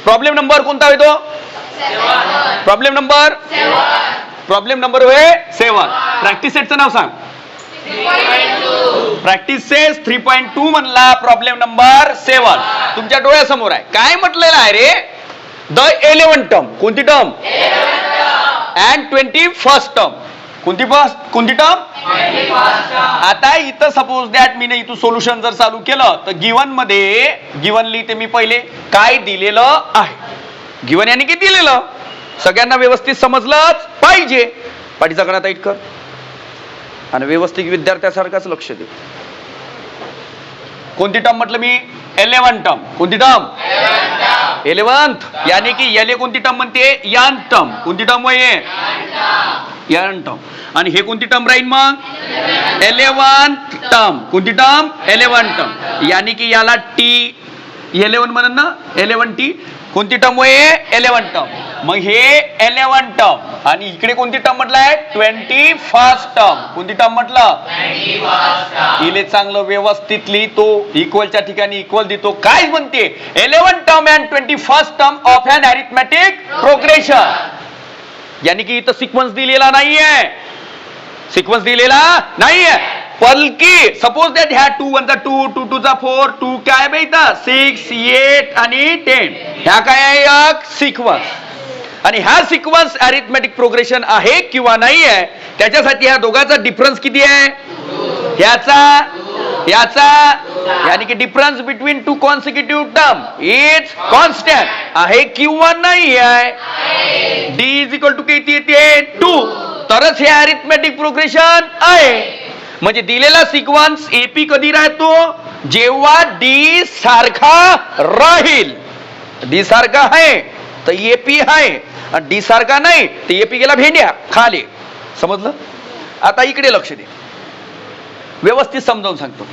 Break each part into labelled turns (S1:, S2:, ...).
S1: Problem number कोणता होय तो? प्रॉब्लेम नंबर होय 7. प्रॅक्टिस सेटचं नाव सांग. प्रॅक्टिस सेट 3.2 म्हणला. प्रॉब्लेम नंबर 7 तुमच्या डोळ्यासमोर आहे. काय म्हटलेलं आहे रे? The 11 term. कोणती टर्म? And 21st term. कोणती टर्म? आता इथं सपोज दॅट मी इथं सोल्युशन जर चालू केलं तर गिवन लिहिते मी पहिले काय दिलेलं आहे. गिवन याने की दिलेलं सगळ्यांना व्यवस्थित समजलंच पाहिजे. पाठीचा कणा टाईट कर आणि व्यवस्थित विद्यार्थ्यासारखाच लक्ष दे. कोणती टर्म म्हटलं मी? 11 टर्म. कोणती टर्म? 11th. यानी की याले कोणती टर्म म्हणते? यान टर्म. कोणती टर्म होय? यान टर्म. आणि हे कोणती टर्म राहील मग? 11th term. कोणती टर्म? 11 टर्म. यानी की याला टी 11 म्हणून ना 11t. कोणती टर्म होय? 11 टर्म. मग हे 11 टर्म आणि इकडे कोणती टर्म म्हटलंय? 21st term. कोणती टर्म म्हटलं? इले चांगलं व्यवस्थित लिहितो. इक्वलच्या ठिकाणी इक्वल देतो. काय म्हणते? 11 term and 21st term of an arithmetic progression. यानी की इथं सिक्वेन्स दिलेला नाहीये. सिक्वेन्स दिलेला नाहीये. बल्कि सपोज दॅट ह्या 2 1 2 2 2 4 2 काय बे इथं 6 8 आणि 10 ह्या काय आहे? एक सिक्वेन्स. आणि ह्या सिक्वेन्स अरिथमेटिक प्रोग्रेशन आहे किंवा नाही आहे त्याच्यासाठी ह्या दोघांचा डिफरन्स किती आहे? याचा यानी की difference between 2 consecutive term is constant आहे किंवा नाही आहे. D इज इक्वल टू किती येते? 2. तरच हे अरिथमेटिक प्रोग्रेशन आहे. म्हणजे दिलेला सिक्वेन्स एपी कधी राहतो? जेव्हा डी सारखा राहील. डी सारखा आहे तर एपी आहे आणि डी सारखा नाही तर एपी गेला भेंड्या खाली. समजलं? आता इकडे लक्ष दे. व्यवस्थित समजावून सांगतो.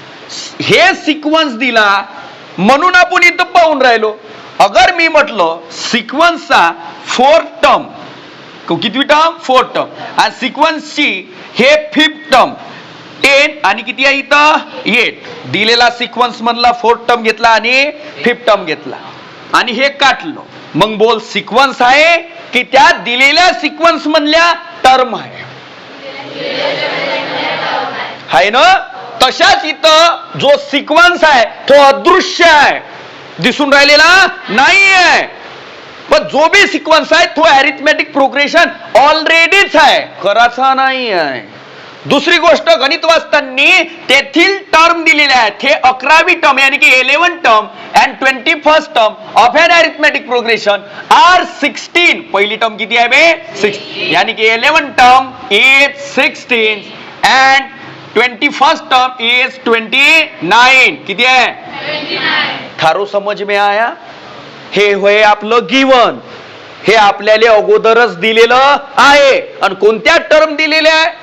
S1: हे सिक्वेन्स दिला म्हणून आपण इथं पाहून राहिलो. अगर मी म्हटलं सिक्वेन्सचा 4 टर्म. किती टर्म? 4 टर्म. आणि सिक्वेन्सची हे 5th टर्म 10 आणि किती आहे इथं? 8. दिलेला सिक्वेन्स मधला 4th टर्म घेतला आणि 5th टर्म घेतला आणि हे काटलं. मग बोल सिक्वेन्स आहे की त्या दिलेल्या सिक्वेन्स मधल्या टर्म आहे? आहे ना? तशाच इथं जो सिक्वेन्स आहे तो अदृश्य आहे. दिसून राहिलेला नाही आहे. पण जो बी सिक्वेन्स आहे तो अरिथमेटिक प्रोग्रेशन ऑलरेडीच आहे. करायचा नाही आहे. दुसरी गोष्ट गणित वाचताना तेथील टर्म दिलेल्या आहेत. हे 11वी टर्म यानी की 11 term and 21st term of an arithmetic progression are 16. पहिली टर्म किती आहे बे? 6. यानी कि 11 term is 16 and 21st term is 29. किती आहे? 29. थारो समज में आया? हे होय आपलं गिवन. हे आपल्याला अगोदरच दिलेलं आहे. आणि कोणत्या टर्म दिलेल्या आहे?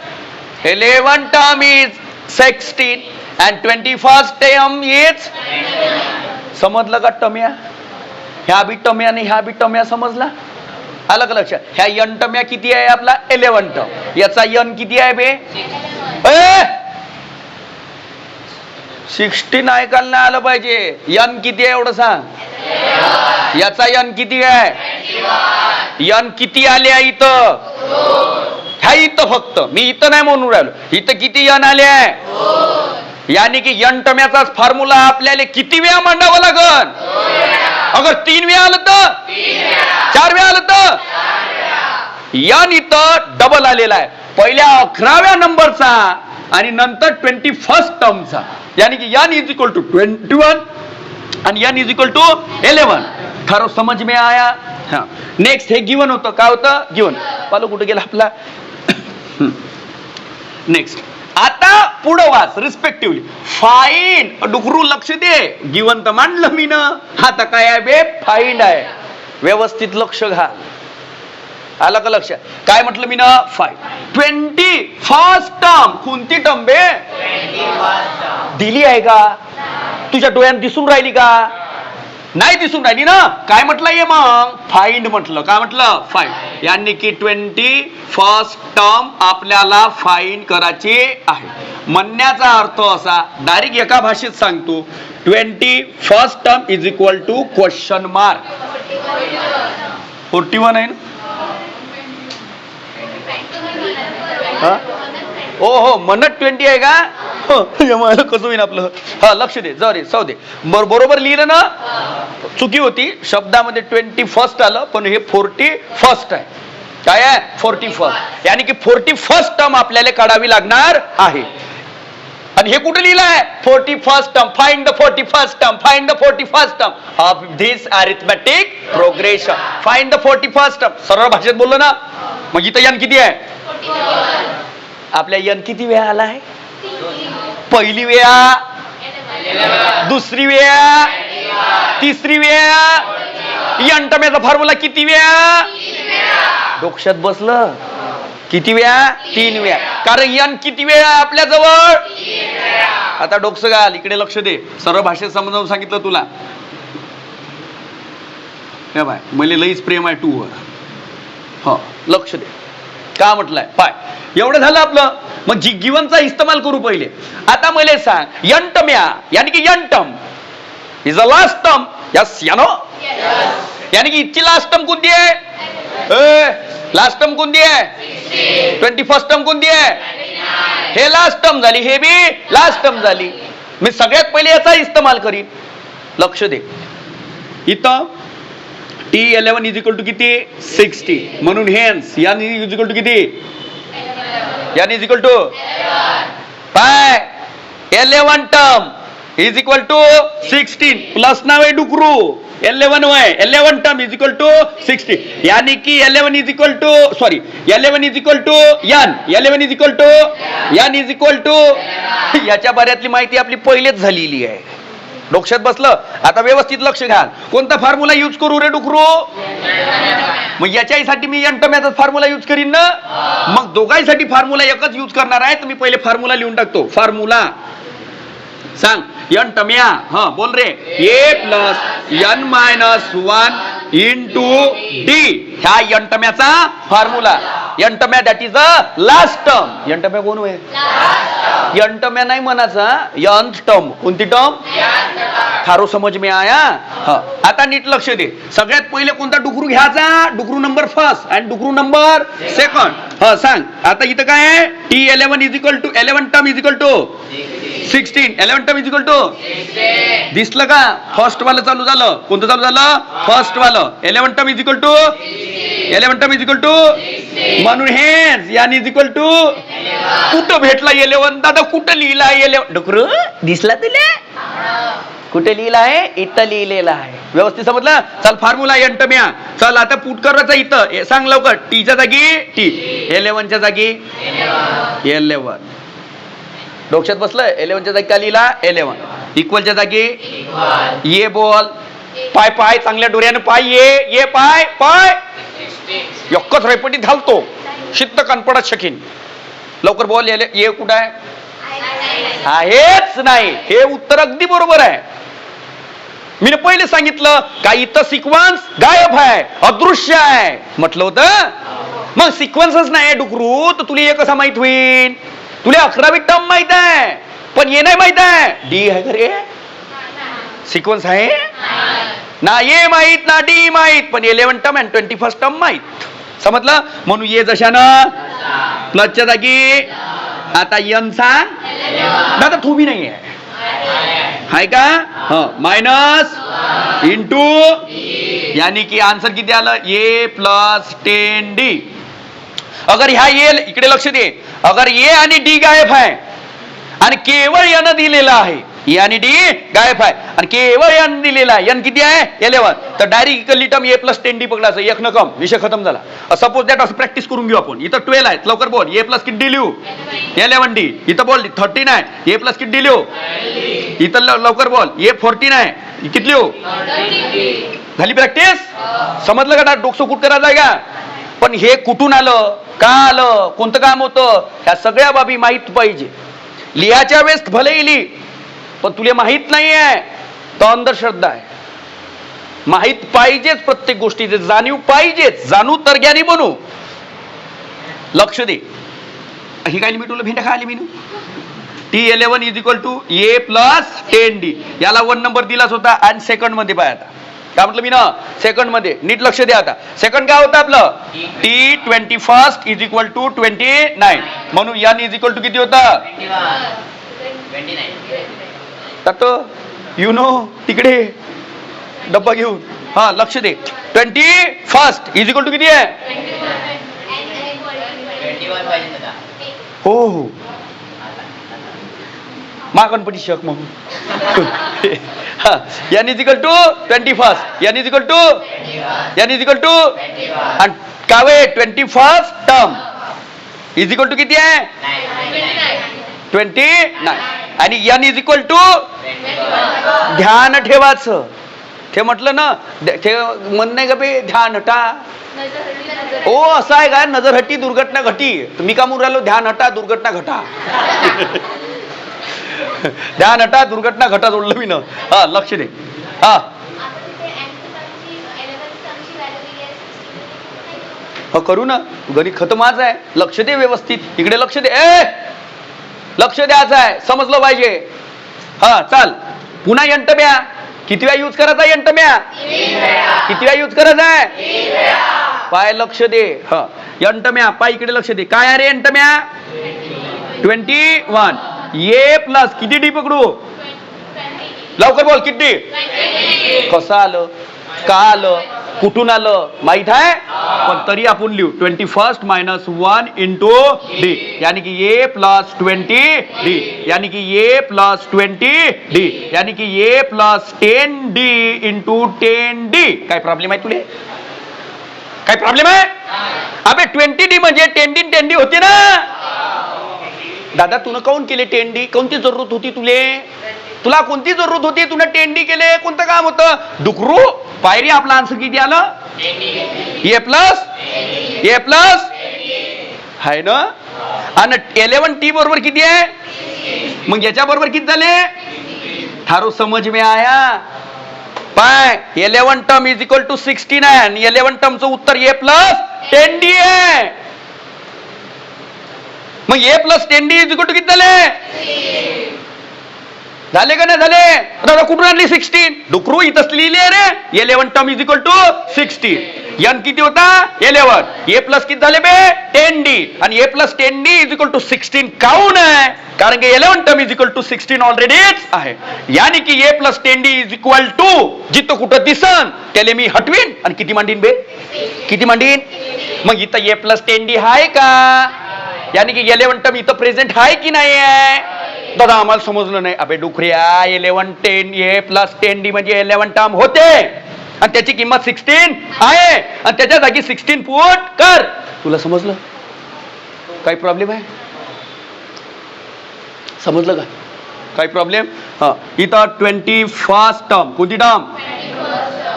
S1: 11 term is 16 and 21st term is. समजलं का टम्या? ह्या बी टम्या आणि ह्या बी टम्या समजला? आलं का लक्षात? ह्या n टम्या किती आहे आपला? 11 टर्म. याचा n किती आहे बे? 16 ऐकायला नाही आलं पाहिजे. n किती आहे एवढं सांग. याचा n किती आहे? n किती आले आहे इथं? ह्या इथं फक्त मी इथं नाही म्हणून राहिलो. इथं किती n आले आहे? यानी की n टम्याचा फॉर्म्युला आपल्याला किती वेळा मांडावं लागल? अगर 3 वेळा आलं तर 4 वेळा आलं तर n इथं डबल आलेला आहे. पहिल्या 11व्या नंबरचा आणि नंतर 21st टर्मचा. यानी की n इज इक्वल टू 21 आणि n इज इक्वल टू 11. थारो समज में आया? हाँ. नेक्स्ट हे गिवन होतं. काय होतं? गिवन. पालो कुठे गेला आपला? नेक्स्ट आता पुढं वाच रिस्पेक्टिव्हली. फाइंड. डुकरू लक्ष दे. गिवन तर मांडलं मी ना. आता काय आहे बे? फाइंड आहे. व्यवस्थित लक्ष घाल. आलं का लक्ष? काय म्हटलं मी ना? Find 21st term. कोणती टर्म बे? दिली आहे का? तुझ्या डोळ्यात दिसून राहिली का? नाही दिसून राहिली ना. काय म्हटलं ये मग? फाइंड म्हटलं. काय म्हटलं? फाइंड. यानी की 21st टर्म आपल्याला फाइंड करायची आहे. म्हणण्याचा अर्थ असा डायरेक्ट एका भाषेत सांगतो. 21st term is equal to question mark. 41 आहे ना? हा? हो म्हणत 20 आहे का? मला कसं होईल आपलं? हा लक्ष दे, जाऊ दे. बरोबर लिहिलं ना? चुकी होती, शब्दामध्ये 21 आलं, पण हे 41 आहे. काय आहे? 41. यानी की 41 टर्म आपल्याला काढावी लागणार आहे. आणि हे कुठे लिहिलं आहे? 41 term. Find the 41 term. Find the 41 term of this arithmetic progression. Find the 41 term. सरळ भाषेत बोललो ना? मग इथं यन किती आहे? आपल्या यन किती वेळा आला आहे? पहिली वेळा, दुसरी वेळा, तिसरी वेळा. यन टर्मचा फॉर्म्युला किती वेळा? डोक्यात बसलं? किती वेळा? 3 वेळा. कारण यन किती वेळा आपल्या जवळ? आता डोकं घाल, इकडे लक्ष दे. सरळ भाषेत समजावून सांगितलं तुला. हे बाय, मला लईच प्रेम आहे 2 वर. हो लक्ष दे. का म्हटलंय? पाय एवढं झालं आपलं. मग गिवनचा इस्तेमाल करू पहिले. आता मला सांग, यंटम्या यानी की यंटम is a last term. Yes या नो? यानी की इथची लास्ट टर्म कोणती आहे? लास्ट टर्म कोणती आहे? 21 टर्म कोणती आहे? हे लास्ट टर्म झाली, हे बी लास्ट टर्म झाली. मी सगळ्यात पहिले याचा इस्तेमाल करीन. लक्ष दे. इथं T11 इज इक्वल टू किती? 60. म्हणून हेन्स यान इज इक्वल टू किती? यान इज इक्वल टू काय? 11 term is equal to 16 plus नाव आहे डुकरू 11 वय 11 टर्म इज इक्वल टू 60. यानी की 11 is equal to 11 is equal to an 11 is equal to an is equal to. याच्या बऱ्यातली माहिती आपली पहिलेच झालेली आहे. डोक्यात बसलं? आता व्यवस्थित लक्ष घाल. कोणता फॉर्म्युला यूज करू रे डुकरू? मग याच्यासाठी मी यंटम्याचा फॉर्म्युला यूज करीन ना. मग दोघांसाठी फॉर्म्युला एकच यूज करणार आहे. तर मी पहिले फॉर्म्युला लिहून टाकतो. फॉर्म्युला सांग. यंटम्या हा बोल रे. A plus n minus 1 into D. ह्या यंटम्याचा फॉर्म्युला. यंटम्या that is a last term. यंटम्या कोण होय? यंटम्या नाही म्हणायचा, यंथ टर्म. कोणती टर्म? थारो समज में आया? हा. आता नीट लक्ष दे. सगळ्यात पहिले कोणता डुकरू घ्यायचा? डुकरू नंबर फर्स्ट आणि डुकरू नंबर सेकंड. हा सांग. आता इथं काय आहे? T11 is equal to 11 term is equal to 16. 11 term is equal to दिसलं का? फर्स्ट वाला चालू झालं. कोणतं चालू झालं? फर्स्ट वालं. 11 term is equal to 11 term is equal to म्हणून हेच यान इज इक्वल टू कुठं भेटला 11? दादा कुठं लिहिला 11? डुकरू दिसला तुला? कुठे लिहिला आहे? इथं लिहिलेला आहे. व्यवस्थित समजलं? चल फॉर्म्युला यंटम्या. चल आता पुट करायचं इथं. सांग लवकर. टीच्या जागी टी, 11च्या जागी 11. डोक्यात बसलं? 11च्या जागी काय लिहिला? 11. इक्वलच्या जागी ये बोल. पाय पाय चांगल्या डोऱ्यानं पाय ये पाय पाय. एकच रेपटीत घालतो. शित्त कणपडत शकीन. लवकर बोल. ये कुठं आहे? आहेच नाही. हे उत्तर अगदी बरोबर आहे. मी पहिले सांगितलं का इथं सिक्वेन्स गायब आहे, अदृश्य आहे म्हटलं होतं. मग सिक्वेन्सच नाही डुकरू तर तुला हे कसा माहित होईल? तुला 11वी टर्म माहित आहे पण ये नाही माहित आहे. डी आहे का रे? सिक्वेन्स आहे ना? ये माहित ना डी माहित, पण 11 टर्म आणि 21 टर्म माहित. समजलं? म्हणून ये जशानं प्लसच्या जागी. आता यन सांग. आता तू बी नाही आहे का? मायनस इंटू यानी की आन्सर किती आलं? ए प्लस 10D. अगर ह्या ए इकडे लक्ष दे. अगर ए आणि डी गायब आहे आणि केवळ यन दिलेला आहे. ए आणि डी गायब आहे आणि केवळ यन दिलेला आहे. यन किती आहे? 11. तर डायरेक्ट इक्वली टर्म ए प्लस 10D पकडायचं. एक न कम. विषय खतम झाला. सपोज दॅट असं प्रॅक्टिस करून घेऊ आपण. इथं 12 आहे. लवकर बोल. ए प्लस किती लिहू? 11D. इथं बोल 13 आहे. ए प्लस किती लिहू? इथं लवकर बोल. ए 14 आहे. किती लिहू? झाली प्रॅक्टिस? समजलं का? डोकं कुठ करायचं आहे का? पण हे कुठून आलं? का आलं? कोणतं काम होतं? ह्या सगळ्या बाबी माहित पाहिजे. लिहायच्या वेळेस भले लिही पण तुला माहित नाहीये तर अंधश्रद्धा आहे. माहित पाहिजेच. प्रत्येक गोष्टीचे जाणीव पाहिजेच. जाणू तर ज्ञानी बनू. लक्ष दे. ही काय मी तुला भेंड्या खाली मी T11 is equal to A plus 10D. याला 1 नंबर दिलाच होता आणि सेकंड मध्ये पाय. आता काय म्हटलं मी ना, सेकंड मध्ये. नीट लक्ष द्या आता. सेकंड काय होतं आपलं, T21 इज इक्वल टू 29. म्हणून n इज इक्वल टू किती होतं, तर यु नो तिकडे डब्बा घेऊन. हा लक्ष दे. 21 इज इक्वल टू किती आहे, हो हो महागणपती शक म्हणून. n is equal to 21, n is equal to आणि काय 21 टर्म इज इक्वल टू किती आहे 29 आणि n इज इक्वल टू, ध्यान ठेवायचं. ते म्हटलं ना, ते म्हण नाही का बे, ध्यान हटा. हो असं आहे का, नजर हटी दुर्घटना घटी. मी का म्हणून राहिलो, ध्यान हटा दुर्घटना घटा. ध्यान हटा दुर्घटना घटा जोडलं मी ना. हा लक्ष दे. हा करू ना, गणित खतमाच आहे. लक्ष दे व्यवस्थित, इकडे लक्ष दे. लक्ष द्यायचं आहे, समजलं पाहिजे. हा चाल पुन्हा यंटम्या. किती वेळा यूज करायचा यंटम्या, किती वेळा यूज करायचा आहे, पाय लक्ष दे. हा यंटम्या पाय इकडे लक्ष दे. काय आहे रे यंटम्या, 21 ए प्लस किती डी पकडू, लवकर बोल किती. कसं आलं, का आलं, कुठून आलं माहित आहे, पण तरी आपण लिहू 21 मायनस 1 इंटू डी, यानी कि ए प्लस 20 डी, यानी कि ए प्लस 20 डी, यानी कि ए प्लस 10 डी इंटू 10 डी. काय प्रॉब्लेम आहे तुले, काय प्रॉब्लेम आहे. अबे 20 डी म्हणजे 10 डी होते ना. दादा तुला काऊन केले 10 डी, कोणती जरूरत होती तुले, तुला कोणती जरूरत होती, तुला 10 डी केले, कोणतं काम होतं. डुकरू पायरी आपला आन्सर किती आलं, ए प्लस आहे ना. आणि 11 टी बरोबर किती आहे, मग याच्या बरोबर किती झाले, थारो समज में आया. पाय 11 टर्म इज इक्वल टू 16 आहे आणि 11 टर्मचं उत्तर ए प्लस 10 डी आहे. मग A plus 10 D is equal to किती झाले, झाले का नाही झाले. दादा कुठून आणली 16, डुकरू इथंच लिहिले रे. 11 term is equal to 16, n किती होता 11, ए प्लस किती झाले बे 10 डी आणि a plus 10 D is equal to 16 काऊन आहे, कारण की 11 टर्म इज इक्वल टू 16 ऑलरेडीच आहे. यानी की a plus 10 D is equal to, जिथं कुठं दिसन त्याला मी हटवीन आणि किती मांडीन बे, किती मांडीन. मग इथं ए प्लस 10 डी आहे का, यानी की 11 टर्म इथं प्रेझेंट आहे की नाही आहे. दादा आम्हाला समजलं नाही. अबे डुकऱ्या 11 10 ए प्लस 10 डी म्हणजे 11 टर्म होते आणि त्याची किंमत 16 आहे आणि त्याच्या जागी 16 पुट कर. तुला समजलं, काही प्रॉब्लेम आहे, समजलं का, काही प्रॉब्लेम. हा इथं 21 टर्म, कोणती टर्म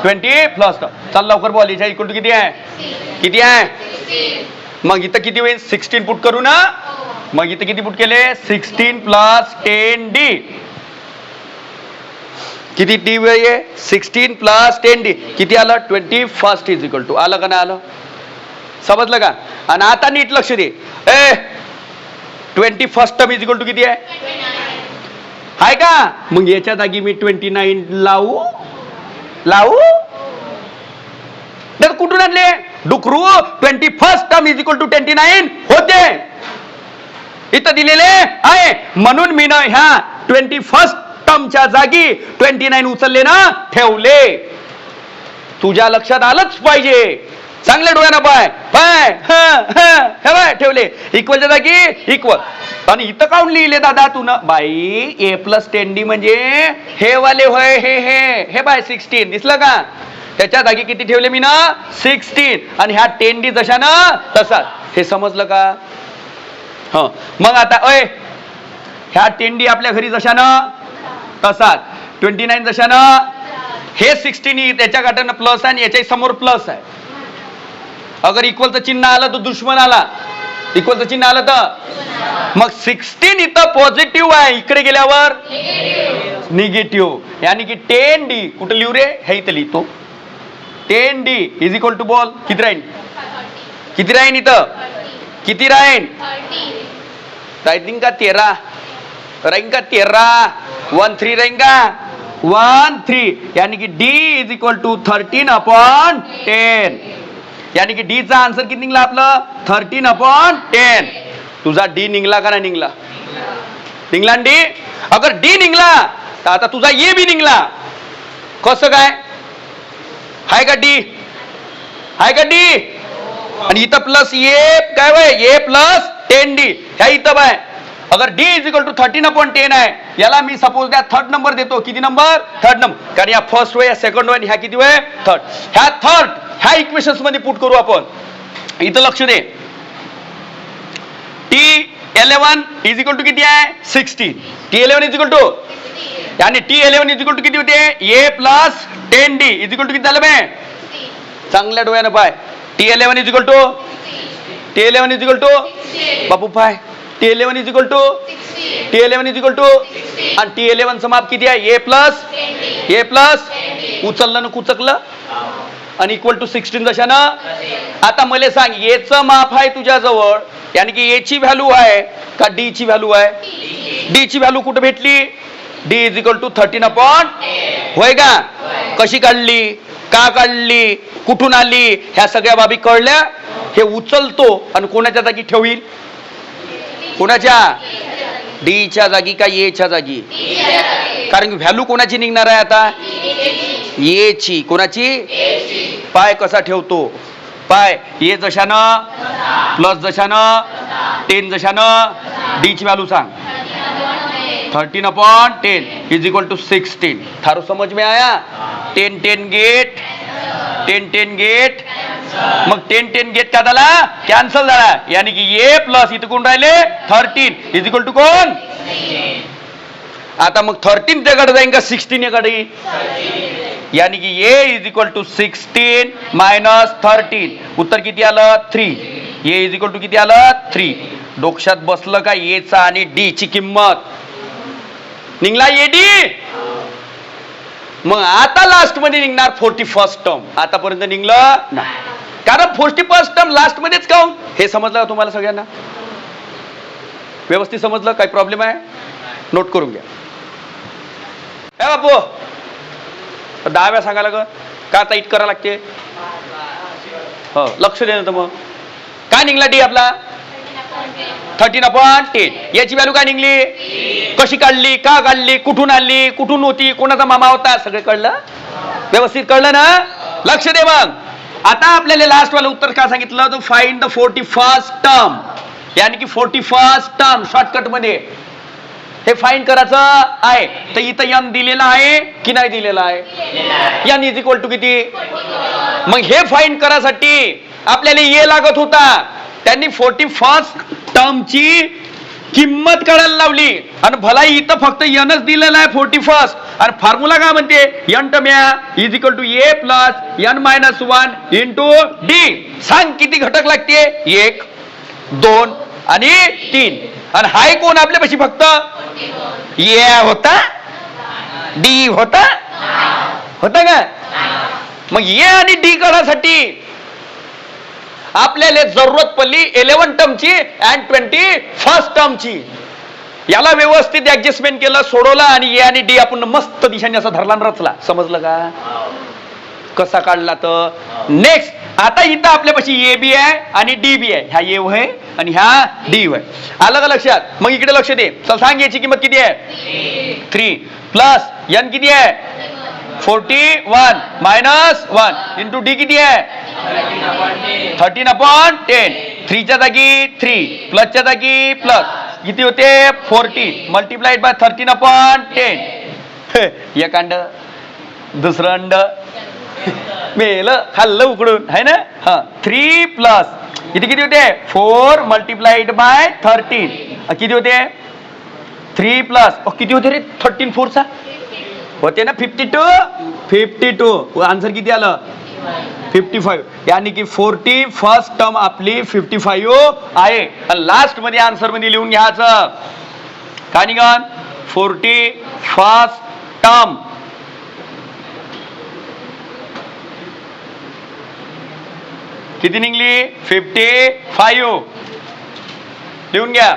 S1: 21 टर्म. चल लवकर बोल, याच्या इक्वल टू किती आहे, किती आहे. मग इथं किती होईल 16 पुट करू ना. मग इथं किती पुट केले 16 प्लस 10 डी, किती डी आहे 16 प्लस 10 डी किती आलं 21 इज इक्वल टू. आलं का नाही आलं, समजलं का. आणि आता नीट लक्ष दे. 21 टर्म इज इक्वल टू किती आहे का. मग याच्या जागी मी 29 लावू कुठून आणले डुकरू. 21 टर्म इज इक्वल टू 29 होते, इथं दिलेले आहे. म्हणून मी ना ह्या 21 टर्मच्या जागी 29 उचलले ना ठेवले. तुझ्या लक्षात आलंच पाहिजे, चांगल्या डोळ्यानं पाय पाय ठेवले. इक्वलच्या जागी इक्वल. आणि इथं काऊन लिहिले दादा तू ना बाई, ए प्लस 10 डी म्हणजे हे वाले होय, हे बाय 16 दिसलं का. त्याच्या जागी किती ठेवले मी ना 16 आणि ह्या 10 डी जशा ना तसाच. हे समजलं का. ह मग आता ह्या 10 डी आपल्या घरी जशा ना तसाच, 29 जशा ना, हे 16 त्याच्या गाठानं प्लस आहे आणि याच्या समोर प्लस आहे. अगर इक्वलचं चिन्ह आलं तर दुश्मन आला, इक्वलचं चिन्ह आलं तर मग 16 इथं पॉझिटिव्ह आहे, इकडे गेल्यावर निगेटिव्ह. यानी की 10 डी कुठं लिहू रे, हे इथं लिहितो 10 डी इज इक्वल टू बॉल किती राहील, किती राहील इथं, किती राहील राहील का 13 राहील का 13, 1 3 राहील का 13 यानी की D इज इक्वल टू 13/10 यानी की D चा आन्सर किती निघला आपलं 13/10. तुझा D निघला का नाही निघला? निघला D. अगर D निघला तर आता तुझा ए बी निघला. कसं काय हाय का D? हाय का D? आणि इथं प्लस ए काय वय ए प्लस 10D ह्या इथं आहे. अगर D इज इक्वल टू 13/10 आहे याला मी सपोज द्या थर्ड नंबर देतो. किती नंबर? Third number. कारण या फर्स्ट वे सेकंड वे ह्या किती वे थर्ड. ह्या थर्ड ह्या इक्वेशन्स मध्ये पुट करू आपण. इथं लक्ष दे. T11 इज इक्वल टू किती आहे 16. T11 इज इक्वल टू यानी T11 इज इक्वल टू किती होते a plus 10D is equal to किती झालं बे? चांगल्या डोळ्यानं पाय. T11 is equal to T11 is equal to बापू पाय T11 is equal to T11 is equal to आणि T11 चं माप किती आहे ए प्लस उचललं ना कुचकलं आणि इक्वल टू 16 जशानं. आता मला सांग एचं माप आहे तुझ्या जवळ यानी की ए ची व्हॅल्यू आहे का डी ची व्हॅल्यू आहे? डी ची व्हॅल्यू कुठे भेटली? D इज इक्वल टू 13/10 होय का? कशी काढली का काढली कुठून आली ह्या सगळ्या बाबी कळल्या. हे उचलतो आणि कोणाच्या जागी ठेवील? कोणाच्या? डी च्या जागी का ए च्या जागी? कारण की व्हॅल्यू कोणाची निघणार आहे आता? ए ची. कोणाची? पाय कसा ठेवतो पाय ए जशानं प्लस जशानं 10 जशानं डी ची व्हॅल्यू सांग 13/10 इज इक्वल टू 16. थारो समझ में आया? 10 गेट 10 गेट मग 10 गेट का झाला कॅन्सल झाला यानी की ए प्लस इथं कोण राहिले 13 इज इक्वल टू कोण? आता मग 13 त्याकडे जाईन का 16 याकडे? यानी की ए इज इक्वल टू 16 मायनस 13. उत्तर किती आलं 3. ए इज इक्वल टू किती आलं 3. डोक्यात बसलं का ए चा आणि डी ची किंमत निघला एडी. मग आता लास्ट मध्ये निघणार 41st टर्म. आतापर्यंत निघलं नाही कारण 41st टर्म लास्ट मध्येच काऊन हे समजलं का तुम्हाला सगळ्यांना? व्यवस्थित समजलं? काही प्रॉब्लेम आहे? नोट करून घ्या. ए बापू 10 वेळा सांगायला ग का आता इट करा लागते? हो लक्ष देणं. तर मग काय निघला डी आपला 13/10. याची व्हॅल्यू काय निघली? कशी काढली का काढली कुठून आली कुठून होती कोणाचा मामा होता सगळं कळलं? व्यवस्थित कळलं ना? लक्ष दे. मग आता आपल्याला लास्ट वाला उत्तर काय सांगितलं? तो फाइंड द 41st टर्म यानी की 41st टर्म शॉर्टकट मध्ये हे फाइंड करायचं आहे. तर इथं एन दिलेला आहे की नाही दिलेला आहे? एन इज इक्वल टू किती? मग हे फाइंड करायसाठी आपल्याला ए लागत होता. त्यांनी 41st टर्मची किंमत काढायला लावली आणि भला इथं फक्त एनच दिलेला आहे 41st आणि फॉर्म्युला काय म्हणते एन टम्या is equal to A plus n minus 1 into d. सांग किती घटक लागते? 1 2 आणि 3 आणि हाय कोण आपल्यापाशी फक्त ए होता डी होता का? मग ए आणि डी काढासाठी आपल्याला जरूरत पडली 11 टर्मची अँड 21st टर्मची. याला व्यवस्थित ऍडजस्टमेंट केलं सोडवलं आणि ए आणि डी आपण मस्त दिशेने असं धरला रचला. समजलं का? कसा काढला तर नेक्स्ट आता इथं आपल्यापाशी ए बी आहे आणि डी बी आहे. ह्या ए आहे आणि ह्या डी आहे. आलं का लक्षात? मग इकडे लक्ष दे. चल सांग याची किंमत किती आहे 3 प्लस एन किती आहे 41 मायनस 1 इंटू डी किती आहे 13/10. 3 च्या जागी 3 प्लसच्या जागी प्लस किती होते 40 मल्टिप्लाइड बाय 13/10. एक अंड दुसरं अंड मेलं खाल्लं उकडून है ना. हा 3 प्लस इथे किती होते 4 मल्टिप्लाइड बाय 13 किती होते 3 प्लस किती होते रे 13 4 चा होते ना 52. आन्सर किती आलं 55. यानी की 41st टर्म आपली 55 आहे. लास्ट मध्ये आन्सर मध्ये लिहून घ्यायचं काय निघाल 41st टर्म. किती निघली 55. लिहून घ्या.